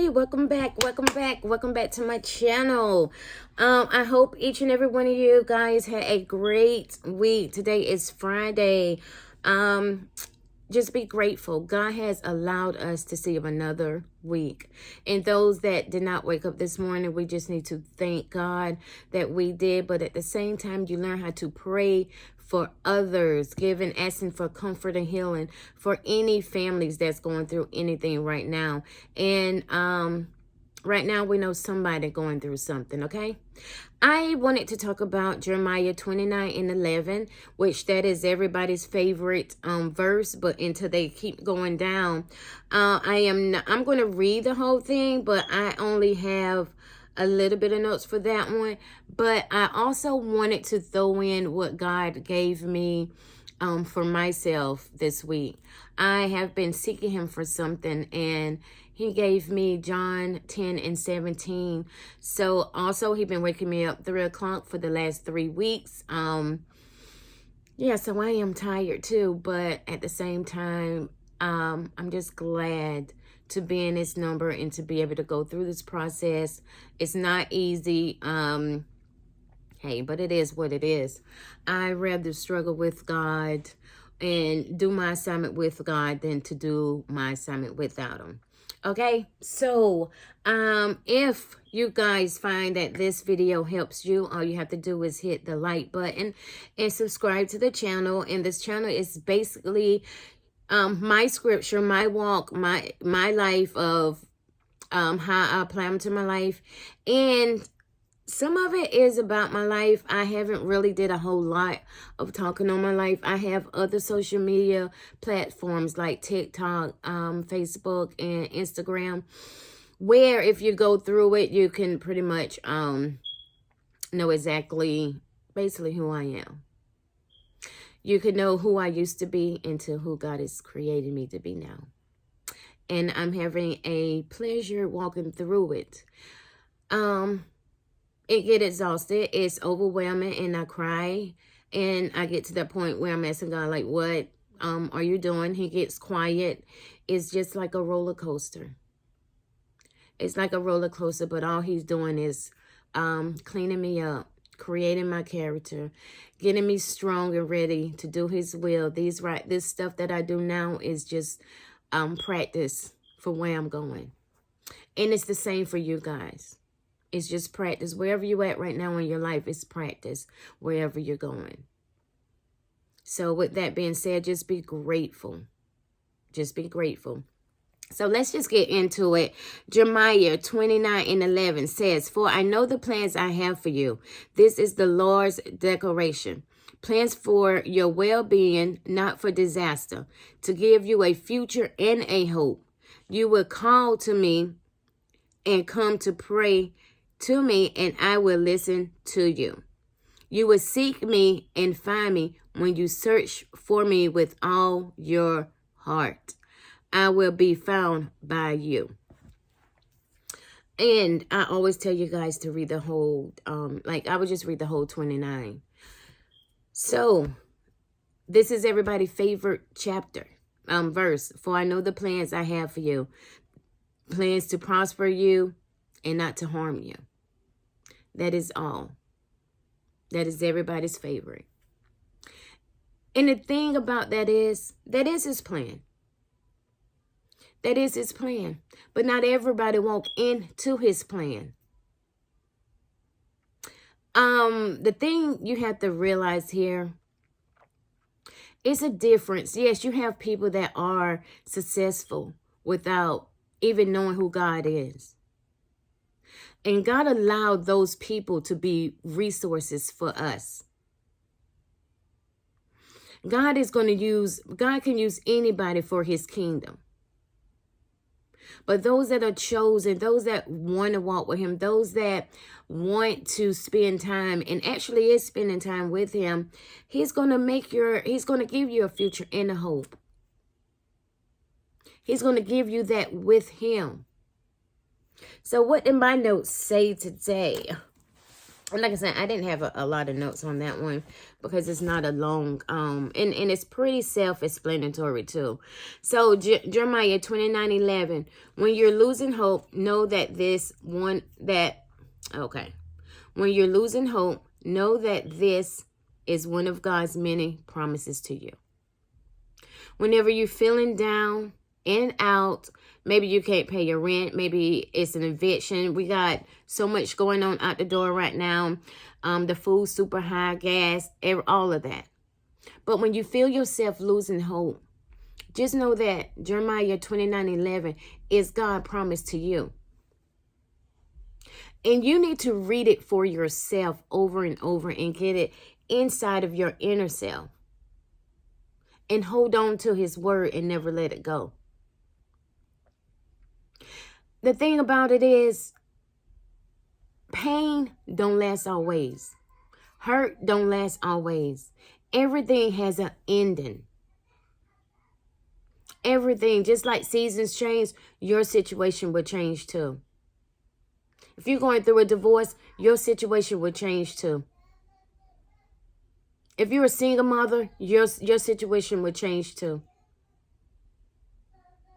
Hey, welcome back to my channel. I hope each and every one of you guys had a great week. Today is Friday. Just be grateful. God has allowed us to see another week. And those that did not wake up this morning, we just need to thank God that we did. But at the same time, you learn how to pray for others, giving, asking for comfort and healing for any families that's going through anything right now. And right now we know somebody going through something, okay? I wanted to talk about Jeremiah 29:11, which that is everybody's favorite verse, but until they keep going down, I'm going to read the whole thing, but I only have a little bit of notes for that one. But I also wanted to throw in what God gave me for myself this week. I have been seeking him for something, and he gave me John 10:17. So also he been waking me up 3 o'clock for the last 3 weeks. Yeah, so I am tired too, but at the same time, I'm just glad to be in this number and to be able to go through this process. It's not easy. Hey, but it is what it is. I rather struggle with God and do my assignment with God than to do my assignment without him. Okay, so if you guys find that this video helps you, all you have to do is hit the like button and subscribe to the channel. And this channel is basically my scripture, my walk, my life of how I apply them to my life. And some of it is about my life. I haven't really did a whole lot of talking on my life. I have other social media platforms like TikTok, Facebook, and Instagram, where if you go through it, you can pretty much know exactly basically who I am. You can know who I used to be into who God has created me to be now. And I'm having a pleasure walking through it. It get exhausted. It's overwhelming, and I cry. And I get to that point where I'm asking God, like, what are you doing? He gets quiet. It's just like a roller coaster. It's like a roller coaster, but all he's doing is cleaning me up, creating my character, getting me strong and ready to do his will. This stuff that I do now is just practice for where I'm going. And it's the same for you guys. It's just practice. Wherever you're at right now in your life, it's practice wherever you're going. So with that being said, just be grateful. Just be grateful. So let's just get into it. Jeremiah 29:11 says, "For I know the plans I have for you." This is the Lord's declaration. "Plans for your well-being, not for disaster, to give you a future and a hope. You will call to me and come to pray to me, and I will listen to you. You will seek me and find me when you search for me with all your heart. I will be found by you." And I always tell you guys to read the whole, I would just read the whole 29. So this is everybody's favorite chapter, verse. "For I know the plans I have for you, plans to prosper you and not to harm you." That is all. That is everybody's favorite. And the thing about that is his plan. That is his plan. But not everybody walk into his plan. The thing you have to realize here is a difference. Yes, you have people that are successful without even knowing who God is. And God allowed those people to be resources for us. God can use anybody for his kingdom. But those that are chosen, those that want to walk with him, those that want to spend time and actually is spending time with him, he's going to give you a future and a hope. He's going to give you that with him. So what did my notes say today? like I said, I didn't have a lot of notes on that one because it's not a long, and it's pretty self-explanatory too. So Jeremiah 29:11, when you're losing hope, know that when you're losing hope, know that this is one of God's many promises to you. Whenever you're feeling down and out, maybe you can't pay your rent, maybe it's an eviction. We got so much going on out the door right now. The food super high, gas, all of that. But when you feel yourself losing hope, just know that Jeremiah 29:11 is God's promise to you. And you need to read it for yourself over and over and get it inside of your inner self. And hold on to his word and never let it go. The thing about it is, pain don't last always. Hurt don't last always. Everything has an ending. Everything, just like seasons change, your situation will change too. If you're going through a divorce, your situation will change too. If you're a single mother, your situation will change too.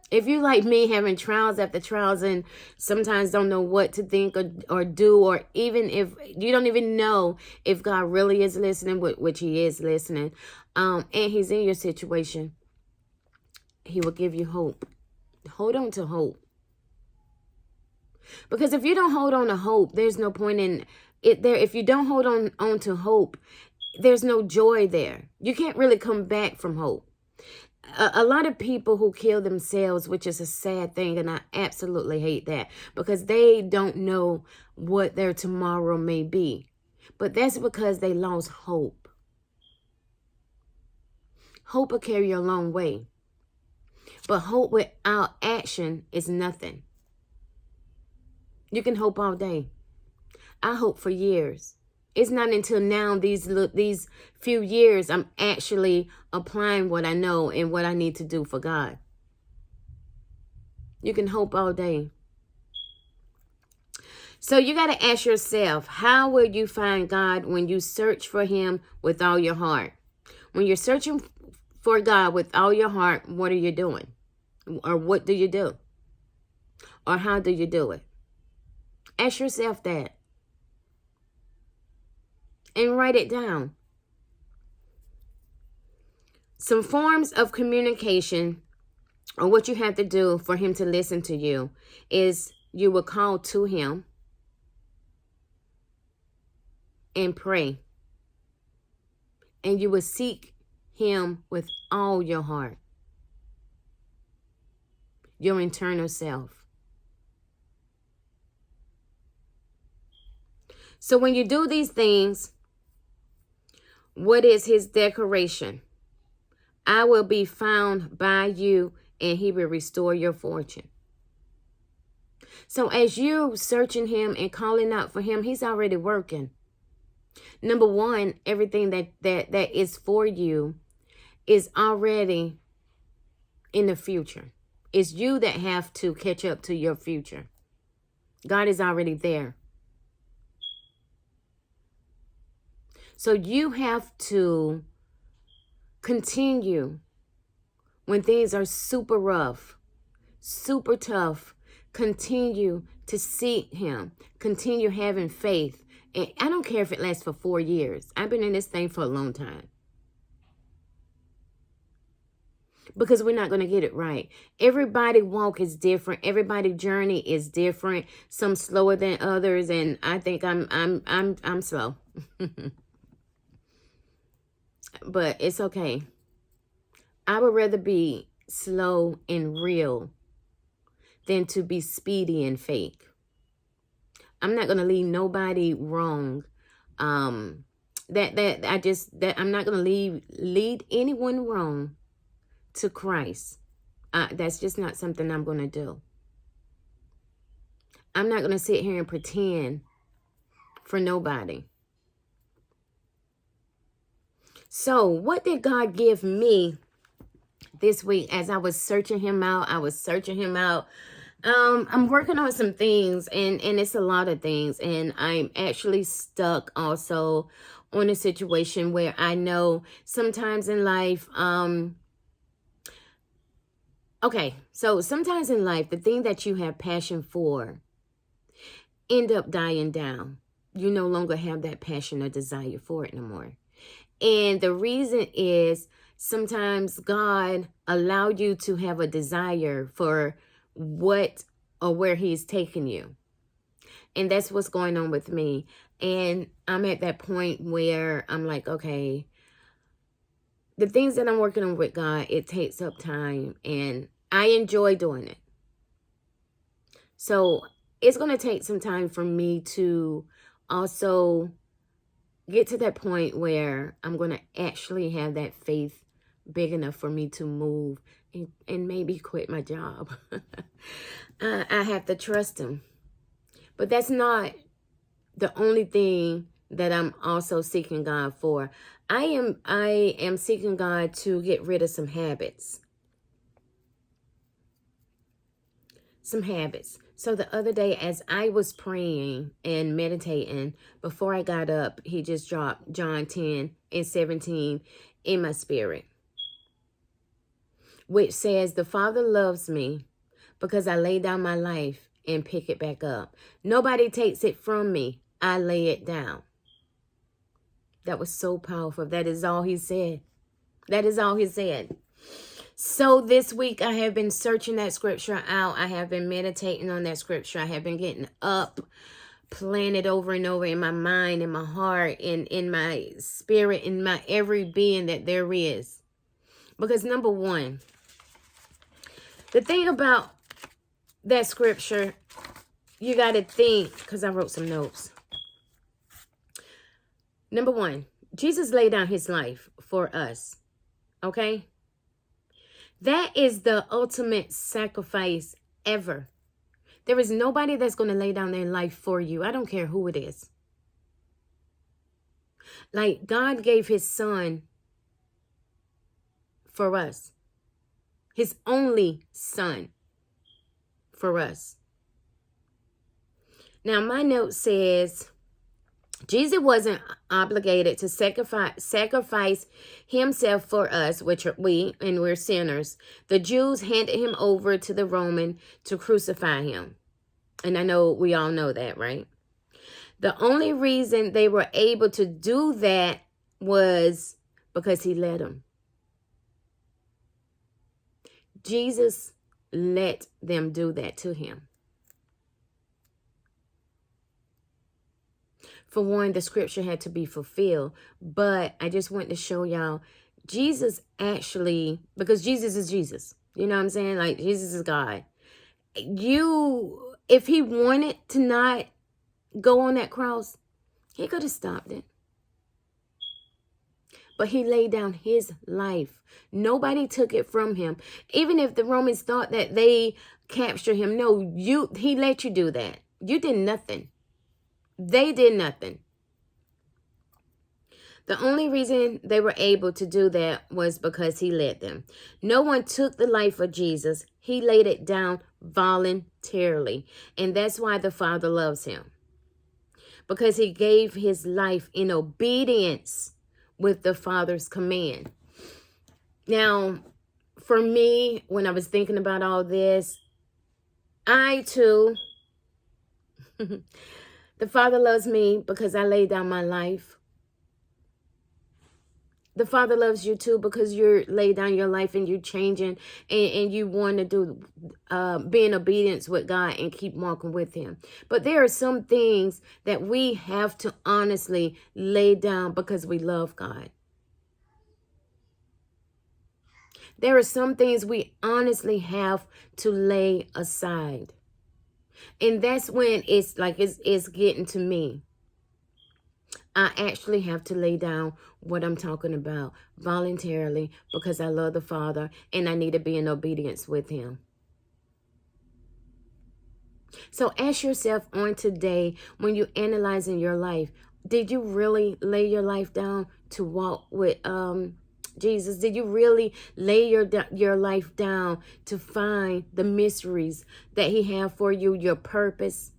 If you're like me, having trials after trials and sometimes don't know what to think or do, or even if you don't even know if God really is listening, which he is listening, and he's in your situation, he will give you hope. Hold on to hope. Because if you don't hold on to hope, there's no point in it there. If you don't hold on to hope, there's no joy there. You can't really come back from hope. A lot of people who kill themselves, which is a sad thing, and I absolutely hate that, because they don't know what their tomorrow may be. But that's because they lost hope. Hope will carry you a long way. But hope without action is nothing. You can hope all day. I hope for years. It's not until now, these few years, I'm actually applying what I know and what I need to do for God. You can hope all day. So you got to ask yourself, how will you find God when you search for him with all your heart? When you're searching for God with all your heart, what are you doing? Or what do you do? Or how do you do it? Ask yourself that. And write it down. Some forms of communication, or what you have to do for him to listen to you, is you will call to him and pray. And you will seek him with all your heart. Your internal self. So when you do these things, what is his declaration? I will be found by you, and he will restore your fortune. So as you searching him and calling out for him, he's already working. Number one, everything that is for you is already in the future. It's you that have to catch up to your future. God is already there. So you have to continue when things are super rough, super tough. Continue to seek him. Continue having faith. And I don't care if it lasts for 4 years. I've been in this thing for a long time. Because we're not going to get it right. Everybody's walk is different. Everybody's journey is different. Some slower than others, and I think I'm slow. But it's okay. I would rather be slow and real than to be speedy and fake. I'm not going to lead nobody wrong. I'm not going to lead anyone wrong to Christ. That's just not something I'm going to do. I'm not going to sit here and pretend for nobody. So what did God give me this week as I was searching him out? I'm working on some things, and it's a lot of things, and I'm actually stuck also on a situation where I know sometimes in life, okay, so sometimes in life, the thing that you have passion for end up dying down. You no longer have that passion or desire for it no more. And the reason is sometimes God allowed you to have a desire for what or where he's taking you. And that's what's going on with me. And I'm at that point where I'm like, okay, the things that I'm working on with God, it takes up time and I enjoy doing it. So it's going to take some time for me to also get to that point where I'm going to actually have that faith big enough for me to move and maybe quit my job. I have to trust him. But that's not the only thing that I'm also seeking God for. I am seeking God to get rid of some habits. Some habits. So the other day as I was praying and meditating, before I got up, he just dropped John 10 and 17 in my spirit, which says, the Father loves me because I lay down my life and pick it back up. Nobody takes it from me. I lay it down. That was so powerful. That is all he said. That is all he said. So this week I have been searching that scripture out. I have been meditating on that scripture. I have been getting up, playing it over and over in my mind, in my heart, in my spirit, in my every being that there is. Because number one, the thing about that scripture, you got to think, because I wrote some notes. Number one, Jesus laid down his life for us. Okay? That is the ultimate sacrifice ever. There is nobody that's going to lay down their life for you. I don't care who it is. Like God gave his son for us. His only son for us. Now my note says, Jesus wasn't obligated to sacrifice himself for us, which are we're sinners. The Jews handed him over to the Roman to crucify him. And I know we all know that, right? The only reason they were able to do that was because he let them. Jesus let them do that to him. For one, the scripture had to be fulfilled. But I just want to show y'all, Jesus actually, because Jesus is Jesus. You know what I'm saying? Like, Jesus is God. If he wanted to not go on that cross, he could have stopped it. But he laid down his life. Nobody took it from him. Even if the Romans thought that they captured him. No, he let you do that. You did nothing. They did nothing. The only reason they were able to do that was because he let them. No one took the life of Jesus. He laid it down voluntarily. And that's why the Father loves him. Because he gave his life in obedience with the Father's command. Now, for me, when I was thinking about all this, I too... The Father loves me because I laid down my life. The Father loves you too because you're laid down your life and you're changing and you want to do, be in obedience with God and keep walking with him. But there are some things that we have to honestly lay down because we love God. There are some things we honestly have to lay aside. And that's when it's like it's getting to me. I actually have to lay down what I'm talking about voluntarily because I love the Father and I need to be in obedience with him. So ask yourself on today, when you're analyzing your life, did you really lay your life down to walk with Jesus, did you really lay your life down to find the mysteries that he have for you, your purpose?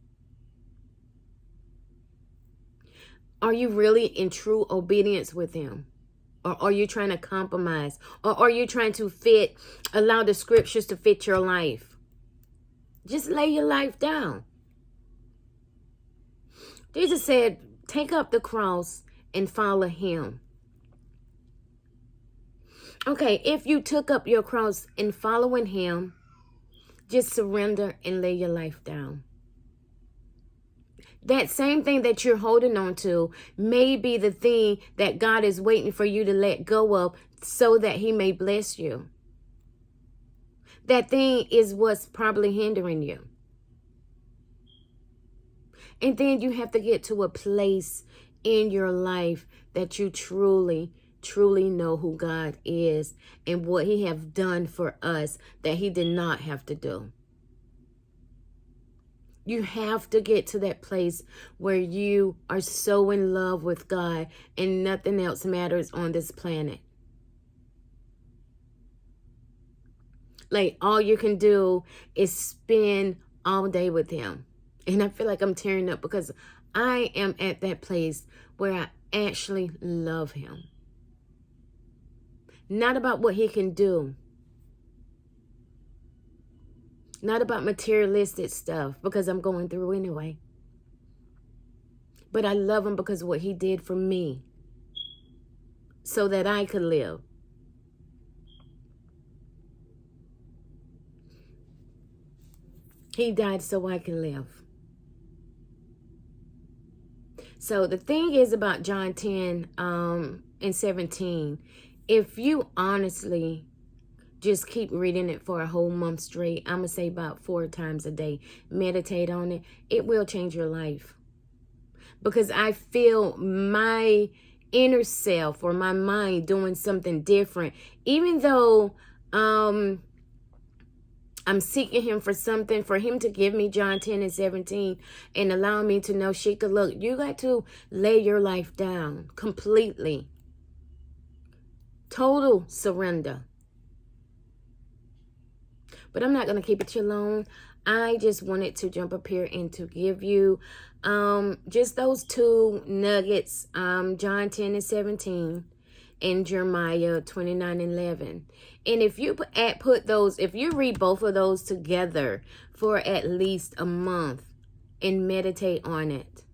Are you really in true obedience with him? Or are you trying to compromise? Or are you trying to allow the scriptures to fit your life? Just lay your life down. Jesus said, take up the cross and follow him. Okay, if you took up your cross and following him, just surrender and lay your life down. That same thing that you're holding on to may be the thing that God is waiting for you to let go of so that he may bless you. That thing is what's probably hindering you. And then you have to get to a place in your life that you truly know who God is and what he have done for us that he did not have to do. You have to get to that place where you are so in love with God and nothing else matters on this planet. Like, all you can do is spend all day with him. And I feel like I'm tearing up because I am at that place where I actually love him. Not about what he can do. Not about materialistic stuff, because I'm going through anyway. But I love him because of what he did for me so that I could live. He died so I can live. So the thing is about John 10 and 17, if you honestly just keep reading it for a whole month straight, I'm going to say about 4 times a day, meditate on it, it will change your life. Because I feel my inner self or my mind doing something different. Even though I'm seeking him for something, for him to give me John 10 and 17 and allow me to know, Sheikah, look, you got to lay your life down completely. Total surrender. But I'm not going to keep it too long. I just wanted to jump up here and to give you just those 2 nuggets, John 10 and 17 and Jeremiah 29 and 11. And if you put those, if you read both of those together for at least a month and meditate on it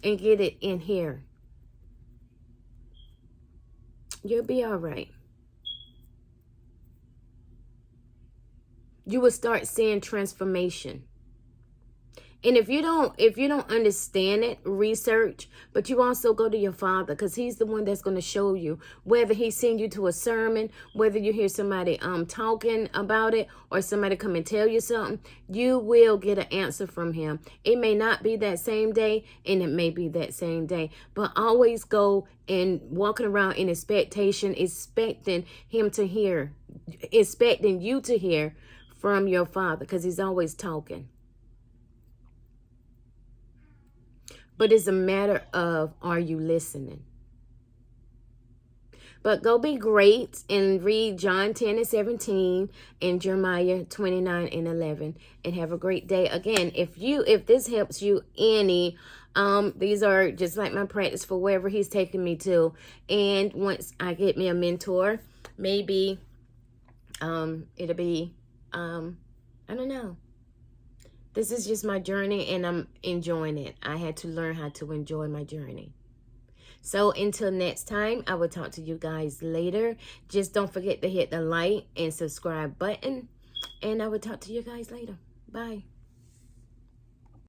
and get it in here, you'll be all right. You will start seeing transformation. And if you don't understand it, research, but you also go to your Father, because he's the one that's going to show you, whether he send you to a sermon, whether you hear somebody talking about it, or somebody come and tell you something, you will get an answer from him. It may not be that same day, and it may be that same day, but always go and walking around in expectation, expecting him to hear, expecting you to hear from your Father, because he's always talking. But it's a matter of, are you listening? But go be great and read John 10 and 17 and Jeremiah 29 and 11. And have a great day. Again, if this helps you any, these are just like my practice for wherever he's taking me to. And once I get me a mentor, maybe it'll be, I don't know. This is just my journey, and I'm enjoying it. I had to learn how to enjoy my journey. So until next time, I will talk to you guys later. Just don't forget to hit the like and subscribe button. And I will talk to you guys later. Bye.